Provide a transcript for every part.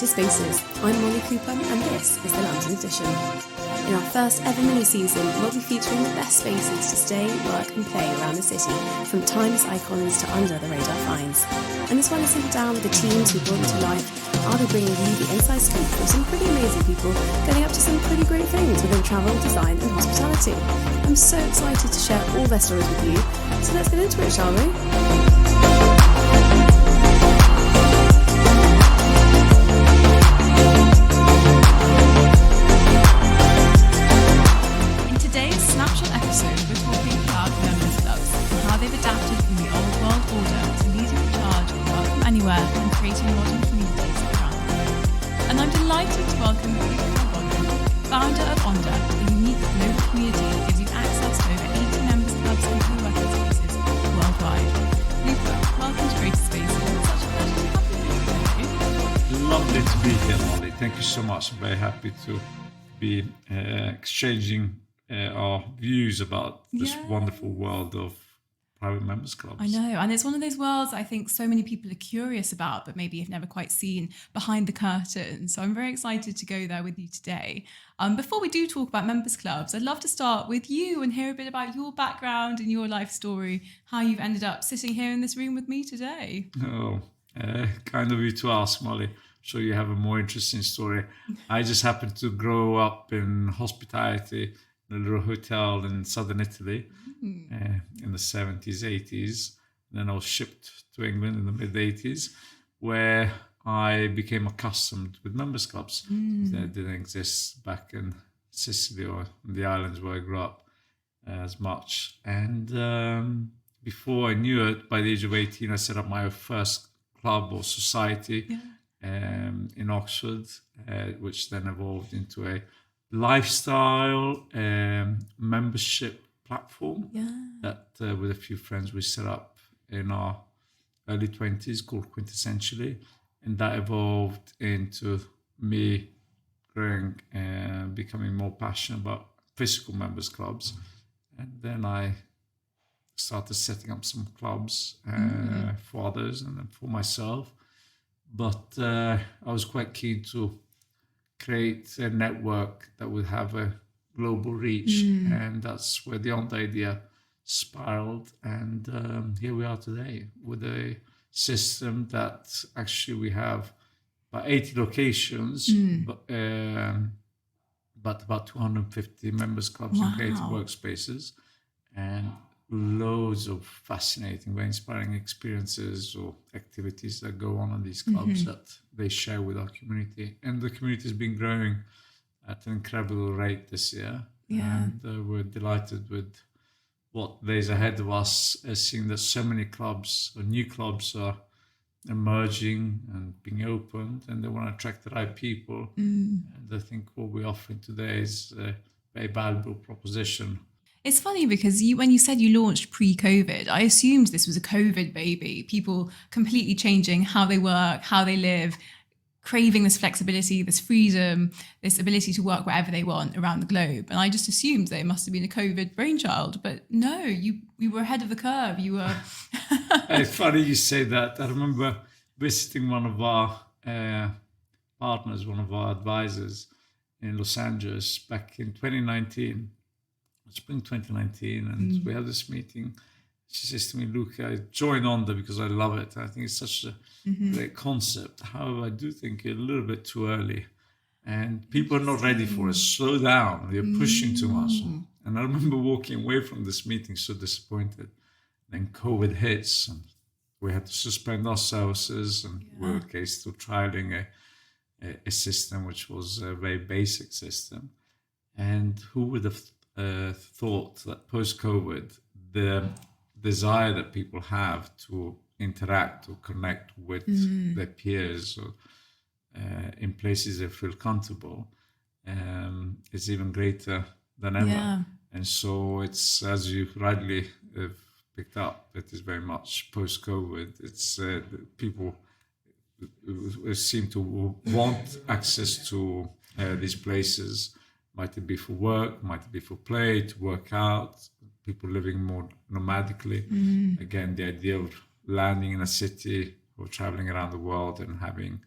Curated Spaces. I'm Molly Cooper and this is the London edition. In our first ever mini-season, we'll be featuring the best spaces to stay, work and play around the city, from timeless icons to under-the-radar finds. And this one is sitting down with the teams who brought them to life. I'll be bringing you the inside scoop from some pretty amazing people getting up to some pretty great things within travel, design and hospitality. I'm so excited to share all their stories with you, so let's get into it, shall we? Snapshot episode, we're talking about members clubs and how they've adapted from the old world order to leading the charge of work from anywhere and creating modern communities around the globe. And I'm delighted to welcome Luca del Bono, founder of ONDA, a unique global community that gives you access to over 80 members clubs and co-working spaces worldwide. Luca, welcome to Curated Spaces. It's such a pleasure to have you here. Thank you. Lovely to be here, Molly. Thank you so much. I'm very happy to be exchanging our views about this wonderful world of private members clubs. I know, and it's one of those worlds I think so many people are curious about, but maybe have never quite seen behind the curtain. So I'm very excited to go there with you today. Before we do talk about members clubs, I'd love to start with you and hear a bit about your background and your life story, how you've ended up sitting here in this room with me today. Oh, kind of you to ask, Molly. I'm sure you have a more interesting story. I just happened to grow up in hospitality, a little hotel in southern Italy in the 70s, 80s. Then I was shipped to England in the mid-80s, where I became accustomed with members clubs. They didn't exist back in Sicily or the islands where I grew up as much. And before I knew it, by the age of 18, I set up my first club or society in Oxford, which then evolved into a lifestyle membership platform that with a few friends we set up in our early 20s called Quintessentially, and that evolved into me growing and becoming more passionate about physical members clubs. And then I started setting up some clubs for others and then for myself, but I was quite keen to create a network that would have a global reach, and that's where the ONDA idea spiraled. And here we are today with a system that actually we have about 80 locations, but about 250 members clubs and creative workspaces, and loads of fascinating, very inspiring experiences or activities that go on in these clubs that they share with our community. And the community has been growing at an incredible rate this year. And we're delighted with what lays ahead of us, seeing that so many clubs or new clubs are emerging and being opened, and they want to attract the right people. And I think what we're offering today is a very valuable proposition. It's funny because when you said you launched pre-COVID, I assumed this was a COVID baby, people completely changing how they work, how they live, craving this flexibility, this freedom, this ability to work wherever they want around the globe. And I just assumed that it must have been a COVID brainchild, but no, you were ahead of the curve. You were... It's funny you say that. I remember visiting one of our partners, one of our advisors in Los Angeles back in 2019. Spring 2019, and we had this meeting. She says to me, "Luca, I joined ONDA because I love it. I think it's such a great concept. However, I do think you're a little bit too early, and people are not ready for it. Slow down. You're pushing too much." And I remember walking away from this meeting so disappointed. Then COVID hits, and we had to suspend our services, and we were still trialing a system which was a very basic system. And who would have thought that post-COVID, the desire that people have to interact or connect with their peers or in places they feel comfortable is even greater than ever. And so it's, as you rightly have picked up, it is very much post-COVID. It's people seem to want access to these places. Might it be for work, might it be for play, to work out, people living more nomadically. Again, the idea of landing in a city or traveling around the world and having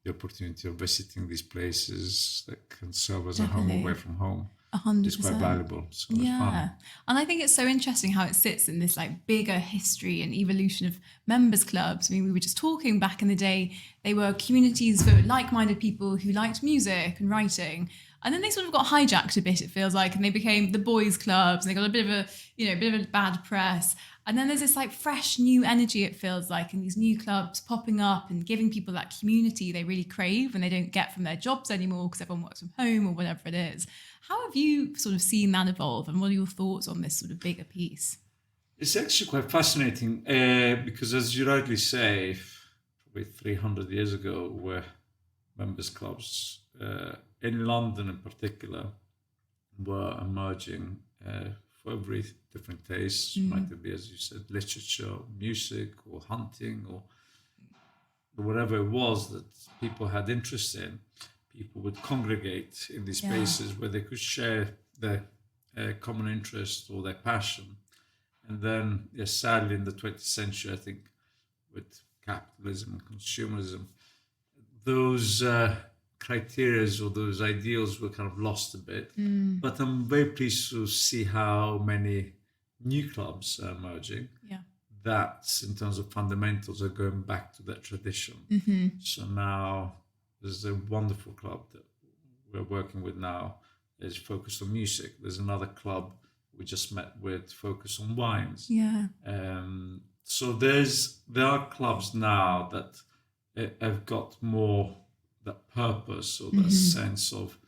the opportunity of visiting these places that can serve as a Definitely. home away from home 100%. is quite valuable. So it's fun. And I think it's so interesting how it sits in this like bigger history and evolution of members clubs. I mean, we were just talking back in the day, they were communities for like-minded people who liked music and writing. And then they sort of got hijacked a bit, it feels like, and they became the boys clubs, and they got a bit of a bad press. And then there's this like fresh new energy, it feels like, and these new clubs popping up and giving people that community they really crave and they don't get from their jobs anymore because everyone works from home or whatever it is. How have you sort of seen that evolve, and what are your thoughts on this sort of bigger piece? It's actually quite fascinating because, as you rightly say, probably 300 years ago, were members clubs in London in particular were emerging for every different tastes. Might be, as you said, literature, music, or hunting, or whatever it was that people had interest in. People would congregate in these spaces where they could share their common interest or their passion. And then, sadly, in the 20th century, I think, with capitalism and consumerism, those criteria or those ideals were kind of lost a bit. But I'm very pleased to see how many new clubs are emerging. That, in terms of fundamentals, are going back to that tradition. So now there's a wonderful club that we're working with now that is focused on music. There's another club we just met with focused on wines. So there are clubs now that have got more that purpose or that sense of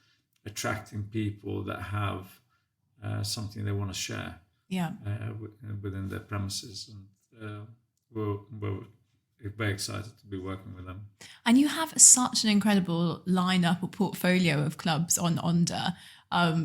attracting people that have something they want to share within their premises. And we're very excited to be working with them. And you have such an incredible lineup or portfolio of clubs on ONDA.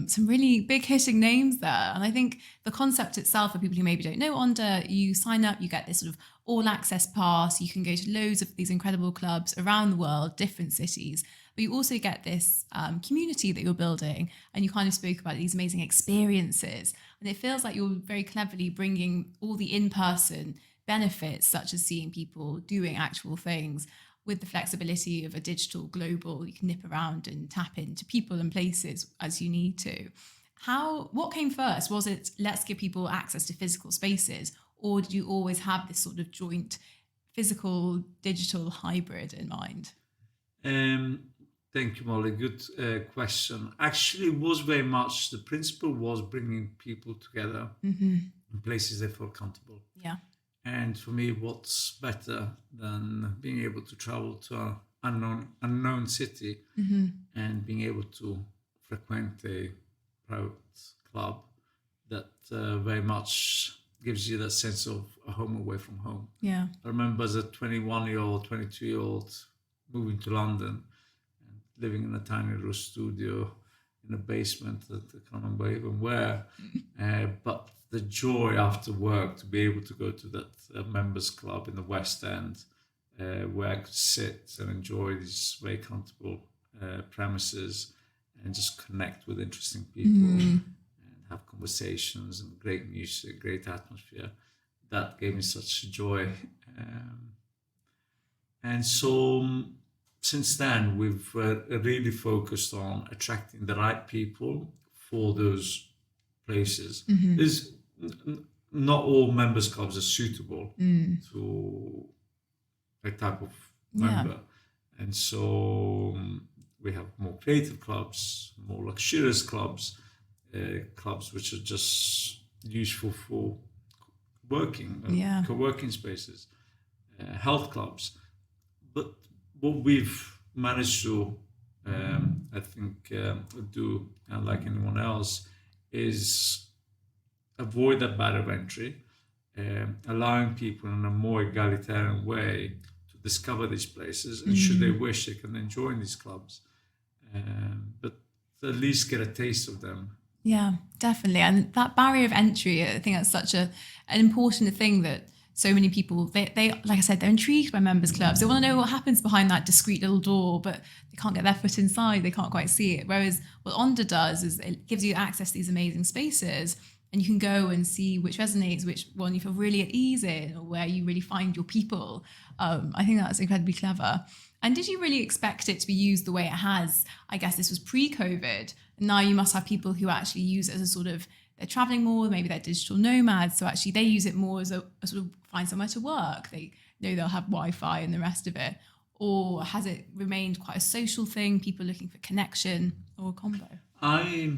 Some really big hitting names there. And I think the concept itself, for people who maybe don't know ONDA, you sign up, you get this sort of all access pass. You can go to loads of these incredible clubs around the world, different cities. But you also get this community that you're building. And you kind of spoke about these amazing experiences. And it feels like you're very cleverly bringing all the in-person benefits, such as seeing people doing actual things, with the flexibility of a digital global. You can nip around and tap into people and places as you need to. What came first? Was it let's give people access to physical spaces, or did you always have this sort of joint physical digital hybrid in mind? Thank you, Molly. Good question. Actually, it was very much the principle was bringing people together in places they feel comfortable. And for me, what's better than being able to travel to an unknown city and being able to frequent a private club that very much gives you that sense of a home away from home. I remember as a 21-year-old, 22-year-old moving to London and living in a tiny little studio in a basement that I can't remember even where, but the joy after work to be able to go to that members club in the West End where I could sit and enjoy these very comfortable premises and just connect with interesting people and have conversations and great music, great atmosphere. That gave me such joy. And so since then, we've really focused on attracting the right people for those places. There's not all members clubs are suitable to a type of member. And so we have more creative clubs, more luxurious clubs, clubs which are just useful for working, co-working spaces, health clubs. But what we've managed to, I think, do, like anyone else, is avoid that barrier of entry, allowing people in a more egalitarian way to discover these places, and should they wish, they can then join these clubs, but at least get a taste of them. Yeah, definitely. And that barrier of entry, I think that's such an important thing that so many people, they like I said, they're intrigued by members clubs. They want to know what happens behind that discreet little door, but they can't get their foot inside. They can't quite see it. Whereas what ONDA does is it gives you access to these amazing spaces, and you can go and see which resonates, which one you feel really at ease in, or where you really find your people. I think that's incredibly clever. And did you really expect it to be used the way it has? I guess this was pre-COVID. Now you must have people who actually use it as a sort of, they're traveling more, maybe they're digital nomads. So actually they use it more as a sort of find somewhere to work. They know they'll have Wi-Fi and the rest of it. Or has it remained quite a social thing, people looking for connection, or a combo? I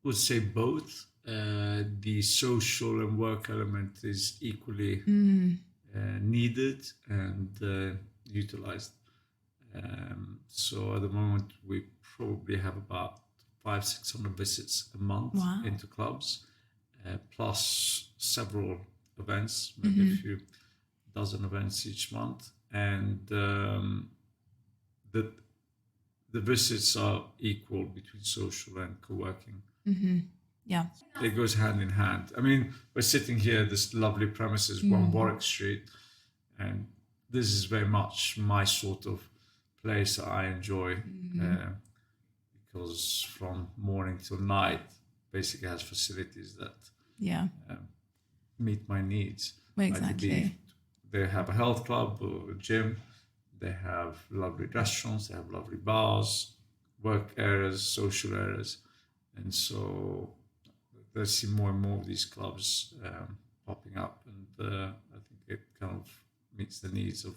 would say both. The social and work element is equally needed and utilized. So at the moment, we probably have about 500-600 visits a month into clubs, plus several events, maybe a few dozen events each month. And the visits are equal between social and co-working. Yeah, it goes hand in hand. I mean, we're sitting here, this lovely premises, 1 Warwick Street, and this is very much my sort of place that I enjoy, because from morning till night, basically has facilities that meet my needs. Exactly. They have a health club or a gym. They have lovely restaurants. They have lovely bars, work areas, social areas, and so I see more and more of these clubs popping up, and I think it kind of meets the needs of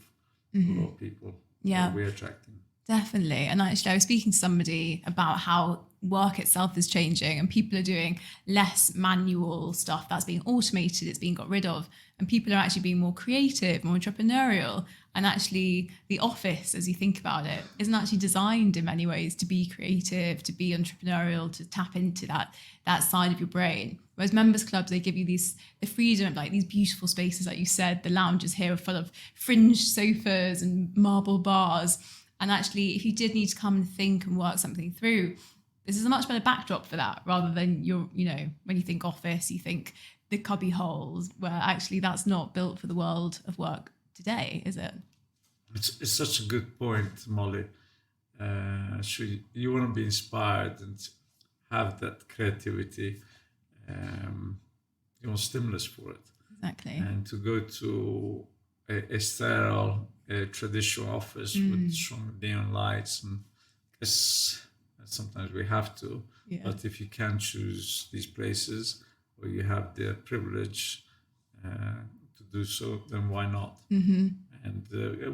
a lot of people that we're attracting. Definitely. And actually, I was speaking to somebody about how work itself is changing and people are doing less manual stuff that's being automated, it's being got rid of, and people are actually being more creative, more entrepreneurial. And actually the office, as you think about it, isn't actually designed in many ways to be creative, to be entrepreneurial, to tap into that side of your brain. Whereas members clubs, they give you the freedom of like these beautiful spaces, like you said, the lounges here are full of fringed sofas and marble bars. And actually, if you did need to come and think and work something through, this is a much better backdrop for that, rather than when you think office, you think the cubby holes, where actually that's not built for the world of work today, is it? It's such a good point, Molly. So you want to be inspired and have that creativity, stimulus for it. Exactly. And to go to a sterile, traditional office with strong neon lights, and sometimes we have to. But if you can choose these places, or you have the privilege to do so, then why not? And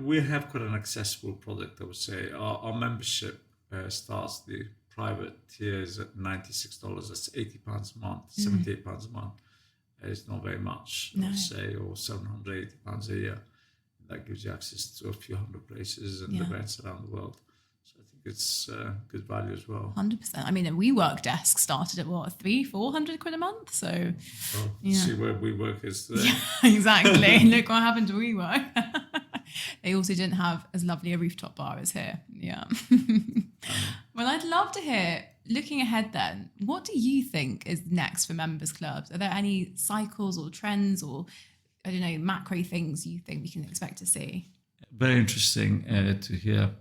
we have quite an accessible product, I would say. Our membership starts, the private tiers at $96. That's £80 a month, £78 a month. It's not very much, I would say, or £780 a year. That gives you access to a few hundred places and events around the world. So I think it's good value as well. 100%. I mean, a WeWork desk started at what, £300-400 a month? So see where WeWork is today. Yeah, exactly. Look what happened to WeWork. They also didn't have as lovely a rooftop bar as here. Yeah. Well, I'd love to hear, looking ahead then, what do you think is next for members clubs? Are there any cycles or trends or, I don't know, macro things you think we can expect to see? Very interesting to hear,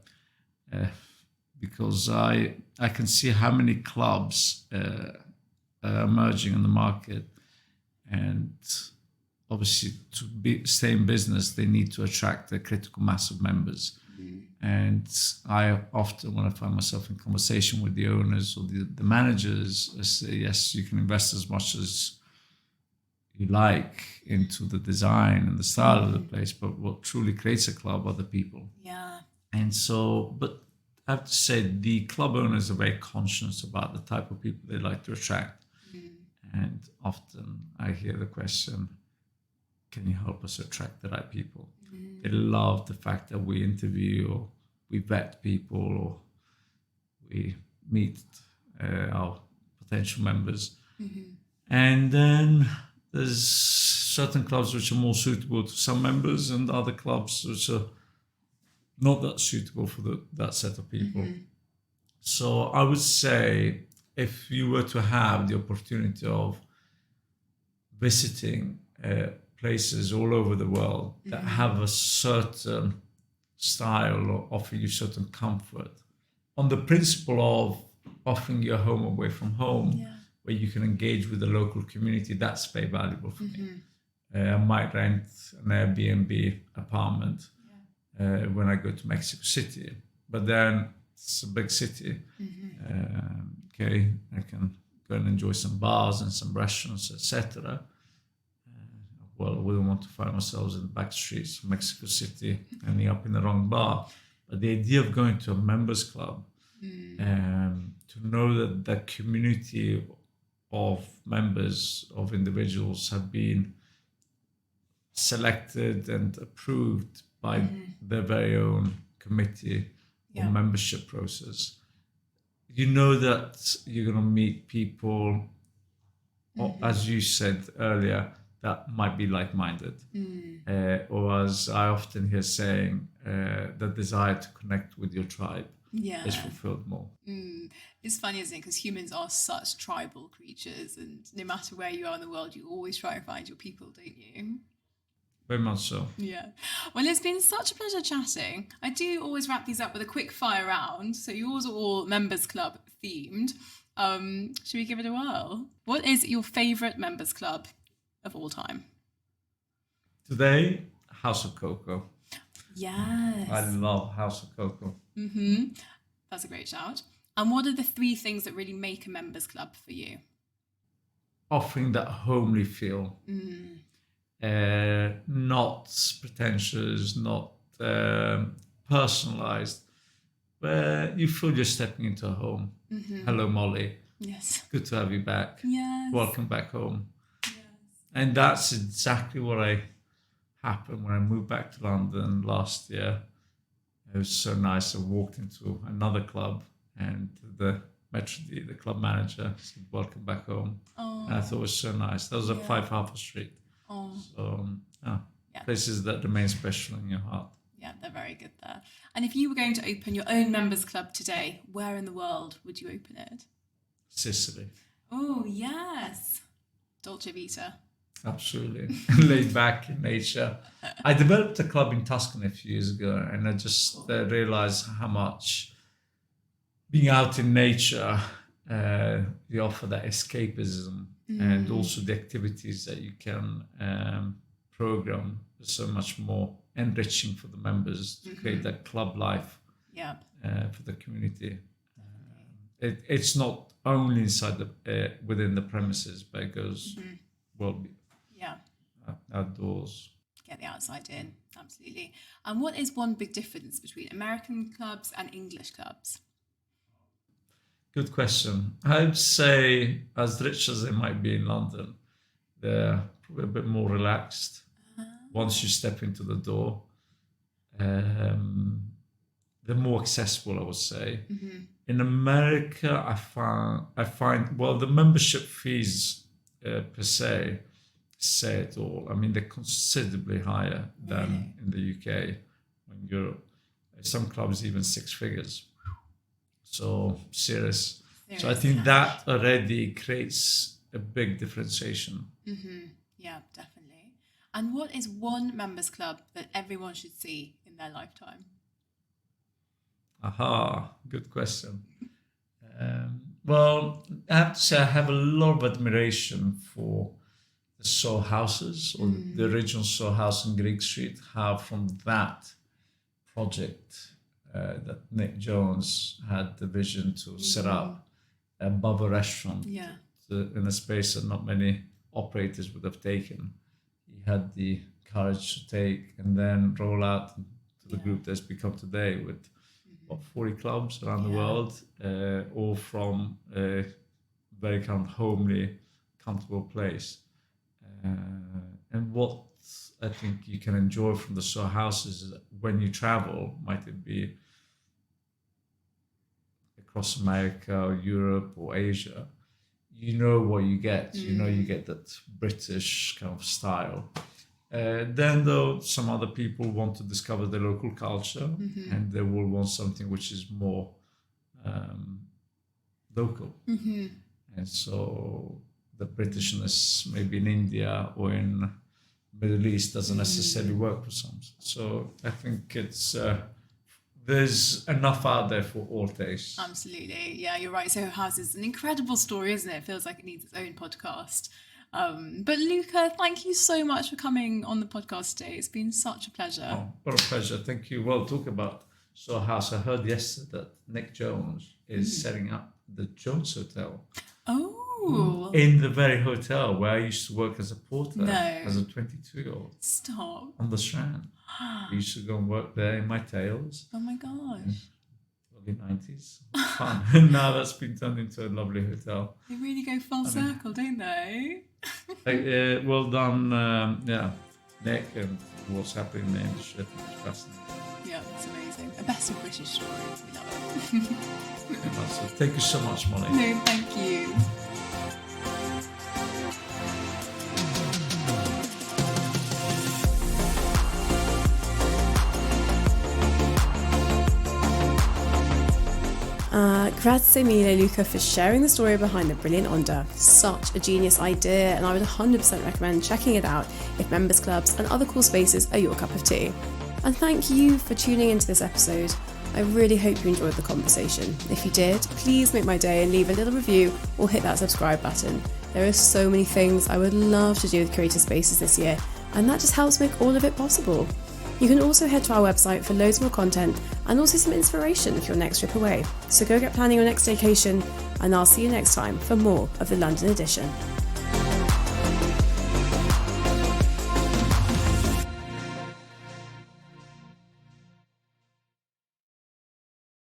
because I can see how many clubs are emerging in the market, and obviously to stay in business, they need to attract a critical mass of members. And I often, when I find myself in conversation with the owners or the managers, I say, yes, you can invest as much as you like into the design and the style of the place, but what truly creates a club are the people. Yeah. And so, but I have to say, the club owners are very conscious about the type of people they like to attract. And often I hear the question, can you help us attract the right people? They love the fact that we interview, or we vet people, or we meet our potential members. And then there's certain clubs which are more suitable to some members, and other clubs which are not that suitable for that set of people. So I would say, if you were to have the opportunity of visiting places all over the world that have a certain style or offer you certain comfort, on the principle of offering you a home away from home, where you can engage with the local community, that's very valuable for me. I might rent an Airbnb apartment when I go to Mexico City. But then it's a big city. Okay, I can go and enjoy some bars and some restaurants, etc. Well, we don't want to find ourselves in the back streets of Mexico City, ending up in the wrong bar. But the idea of going to a members club, to know that the community of members, of individuals have been selected and approved by their very own committee or membership process. You know that you're going to meet people, or, as you said earlier, that might be like-minded. Or as I often hear saying, the desire to connect with your tribe is fulfilled more. It's funny, isn't it? Because humans are such tribal creatures, and no matter where you are in the world, you always try and find your people, don't you? Very much so. Yeah. Well, it's been such a pleasure chatting. I do always wrap these up with a quick fire round. So yours are all members club themed. Should we give it a whirl? What is your favourite members club of all time? Today, House of Cocoa. Yes. I love House of Cocoa. That's a great shout. And what are the 3 things that really make a members club for you? Offering that homely feel. Not pretentious, not personalized, but you feel you're stepping into a home. Hello, Molly. Yes. Good to have you back. Yes. Welcome back home. Yes. And that's exactly what happened when I moved back to London last year. It was so nice. I walked into another club and the matron D, the club manager, said, "Welcome back home." And I thought it was so nice. That was at 5 Harper Street. So, places that remain special in your heart. Yeah, they're very good there. And if you were going to open your own members club today, where in the world would you open it? Sicily. Oh, yes. Dolce Vita. Absolutely. Laid back in nature. I developed a club in Tuscany a few years ago, and I just realized how much being out in nature, you offer that escapism, and also the activities that you can program is so much more enriching for the members to create that club life for the community. It's not only inside within the premises, but it goes outdoors. Get the outside in, absolutely. And what is one big difference between American clubs and English clubs? Good question. I'd say, as rich as they might be in London, they're probably a bit more relaxed once you step into the door. They're more accessible, I would say. In America, I find the membership fees per se say it all. I mean, they're considerably higher than in the UK. When some clubs even 6 figures. So serious. So I think that already creates a big differentiation. Yeah, definitely. And what is one members club that everyone should see in their lifetime? Good question. Well, I have to say I have a lot of admiration for the Soho houses, or the original Soho house in Greek Street, how from that project that Nick Jones had the vision to set up above a restaurant in a space that not many operators would have taken. He had the courage to take and then roll out to the group that's become today with 40 clubs around the world, all from a very kind of homely, comfortable place. And what I think you can enjoy from the Soho houses is that when you travel, might it be across America or Europe or Asia, you know what you get. You know you get that British kind of style. Then though, some other people want to discover the local culture, and they will want something which is more local. And so the Britishness maybe in India or in Middle East doesn't necessarily work for some. So I think it's there's enough out there for all tastes. Absolutely. Yeah, you're right. Soho House is an incredible story, isn't it? It feels like it needs its own podcast. But Luca, thank you so much for coming on the podcast today. It's been such a pleasure. Oh, what a pleasure. Thank you. Well, talk about Soho House. I heard yesterday that Nick Jones is setting up the Jones Hotel. Oh. In the very hotel where I used to work as a porter No. as a 22-year-old. Stop. On the Strand. I used to go and work there in my tails. Oh my gosh. Early 90s. Fun. And now that's been turned into a lovely hotel. They really go full circle, don't they? Well done, Nick, and what's happening in the industry. I think it's fascinating. Yeah, it's amazing. A best of British story. We love it. So thank you so much, Molly. No, thank you. Grazie mille, Luca, for sharing the story behind the brilliant ONDA. Such a genius idea, and I would 100% recommend checking it out if members clubs and other cool spaces are your cup of tea. And thank you for tuning into this episode. I really hope you enjoyed the conversation. If you did, please make my day and leave a little review or hit that subscribe button. There are so many things I would love to do with Curated Spaces this year, and that just helps make all of it possible. You can also head to our website for loads more content and also some inspiration for your next trip away. So go get planning your next vacation, and I'll see you next time for more of the London edition.